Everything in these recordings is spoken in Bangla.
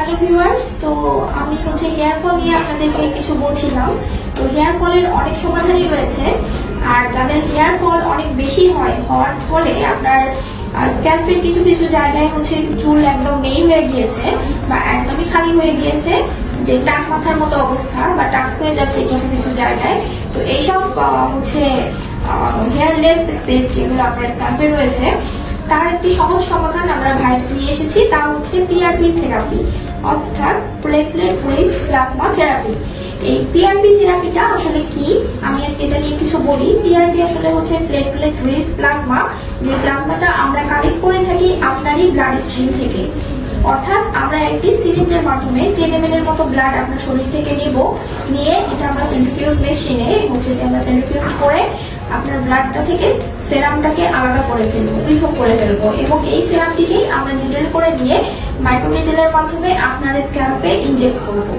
হ্যালো ভিউয়ার্স, তো আমি হেয়ার ফল নিয়ে আপনাদেরকে কিছু বলছিলাম। তো হেয়ার ফলের অনেক সমাধানই রয়েছে। আর যাদের হেয়ার ফল অনেক বেশি হওয়ার ফলে আপনার স্ক্যাল্পের কিছু কিছু জায়গায় চুল একদম নেই হয়ে গিয়েছে বা একদমই খালি হয়ে গিয়েছে, যে টাক মাথার মতো অবস্থা বা টাক হয়ে যাচ্ছে কিছু কিছু জায়গায়। তো এইসব হেয়ারলেস স্পেস যেগুলো আপনার স্ক্যাল্পে রয়েছে, তার একটি সহজ সমাধান আমরা ভাইবস নিয়ে এসেছি। তা পিআরপি থেরাপি, অর্থাৎ প্লেটলেট রিচ প্লাজমা থেরাপি। এই পিআরপি থেরাপিটা আসলে কি, আমি আজকে এটা নিয়ে কিছু বলি। পিআরপি আসলে প্লেটলেট রিচ প্লাজমা, যে প্লাজমাটা আমরা কালেক্ট করে থাকি আপনারই ব্লাড স্ট্রিম থেকে। অর্থাৎ আমরা একটি সিরিঞ্জের মাধ্যমে 10 ml এর মতো ব্লাড আপনার শরীর থেকে নিয়ে এটা আমরা সেন্ট্রিফিউজ মেশিনে যে আমরা সেন্ট্রিফিউজ করে আপনার ব্লাডটা থেকে সেরামটাকে আলাদা করে ফেলবো, পৃথক করে ফেলবো, এবং এই সেরামটিকেই আমরা নিডেল করে নিয়ে মাইক্রোনিডেলের মাধ্যমে আপনার স্ক্যাল্পে ইনজেক্ট করবো।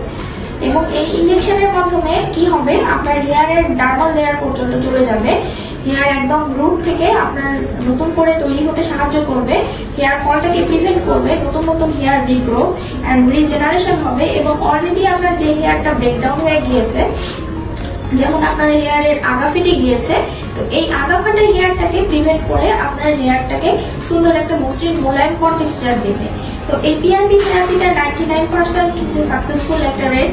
এবং এই ইনজেকশনের মাধ্যমে কি হবে, আপনার হেয়ারের ডার্মাল লেয়ার পর্যন্ত চলে যাবে। হেয়ার একদম রুট থেকে আপনার নতুন করে তৈরি হতে সাহায্য করবে, হেয়ার ফলটাকে প্রিভেন্ট করবে, নতুন নতুন হেয়ার রিগ্রোথ অ্যান্ড রিজেনারেশন হবে। এবং অলরেডি আপনার যে হেয়ারটা ব্রেকডাউন হয়ে গিয়েছে, যেমন আপনার হেয়ারের আগা ফেটে গিয়েছে, তো এই আগা ফাটা হেয়ারটাকে প্রিভেন্ট করে আপনার হেয়ারটাকে সুন্দর একটা মসৃণ মোলায়েম টেক্সচার দেবে। তো এই পিআরপি থেরাপিটা 99% সাকসেসফুল একটা রেট,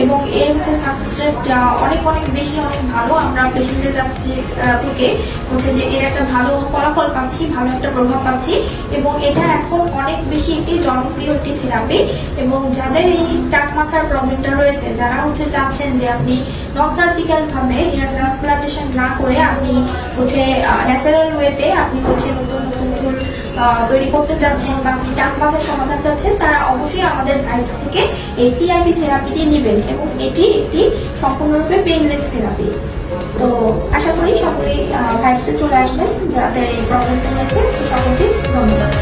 এবং এর সাকসেস রেট অনেক অনেক বেশি, অনেক ভালো। আমরা পেশেন্টের কাছ থেকে যে এর একটা ভালো ফলাফল পাচ্ছি, ভালো একটা প্রভাব পাচ্ছি, এবং এটা এখন অনেক বেশি একটি জনপ্রিয় একটি থেরাপি। এবং যাদের এই টাক মাথার প্রবলেমটা রয়েছে, যারা চাচ্ছেন যে আপনি নন সার্জিক্যাল ভাবে হেয়ার ট্রান্সপ্লান্টেশন না করে আপনি ন্যাচারাল ওয়েতে আপনি নতুন নতুন চুল তৈরি করতে চাচ্ছেন বা আপনি টাক মাথার সমাধান চাচ্ছেন, তারা অবশ্যই আমাদের ভাইবস থেকে এই পিআরপি থেরাপিটি নেবেন। এবং এটি একটি সম্পূর্ণরূপে পেইনলেস থেরাপি। তো আশা করি সকলেই ভাইবসে চলে আসবেন যাদের এই প্রবলেমটা রয়েছে। সকলকে ধন্যবাদ।